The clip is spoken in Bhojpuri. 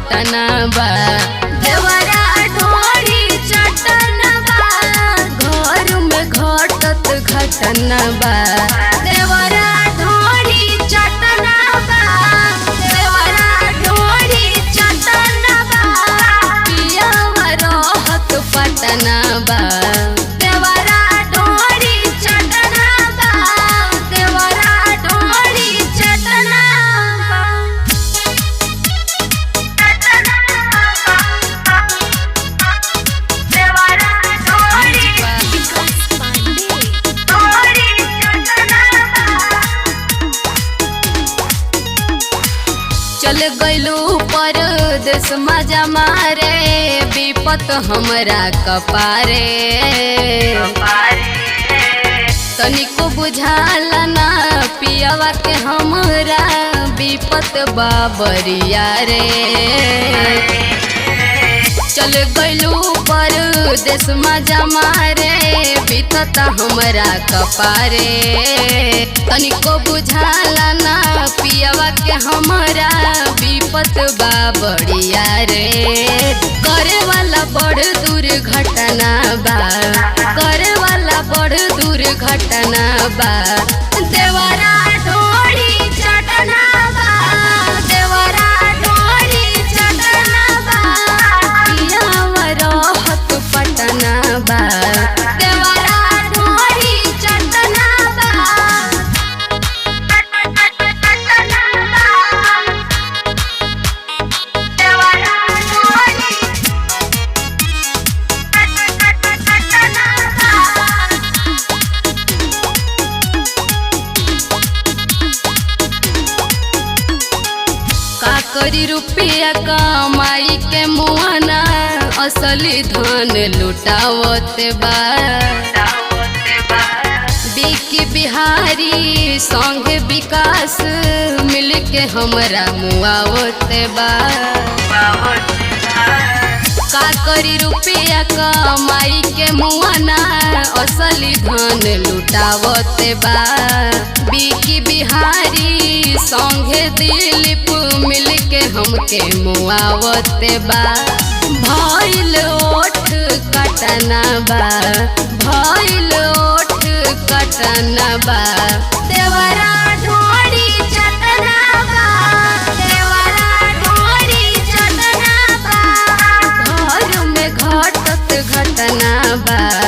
पटना बा। देवरा ढोरी चटना बा, घर में घटत घटना बा। देवरा ढोरी चटना बा, देवरा ढोरी चटना बा, पियवा रहत पटना बा। देवरा ढोरी चटना बा, देवरा ढोरी चटना बा। देवरा ढोरी चल गइलू परदेस मजा मारे, विपत हमरा कपारे। तनिको बुझाला ना पियवा के हमरा, विपत बाबरिया रे। चल गइलू परदेस मजा मारे, बीतता हमरा कपारे। तनिको बुझाला ना पियवा के हमरा, विपत बाबरिया रे। करे वाला बड़ दुर्घटना बा, करे वाला बड़ दुर्घटना बा। देवरा ढोरी चटना बा, देवरा ढोरी चटना बा, पियवा रहत पटना बा। देवरा ढोरी चटना बा, देवरा ढोरी चटना बा। का करी रुपया कमाई के मुआना, असली धन लुटावत बा। बिकी बिहारी संग विकास मिल के हमरा मुआवत बा। का करी रुपया कमाई के मुआना, असली धन लुटावत बा। बिकी बिहारी संगे दिलीप मिल के हमके मुआवत बा। भइल ओठ कटना बा, भइल ओठ कटना बा। देवरा ढोरी चटना बा, देवरा ढोरी चटना बा, घर में घटत घटना बा।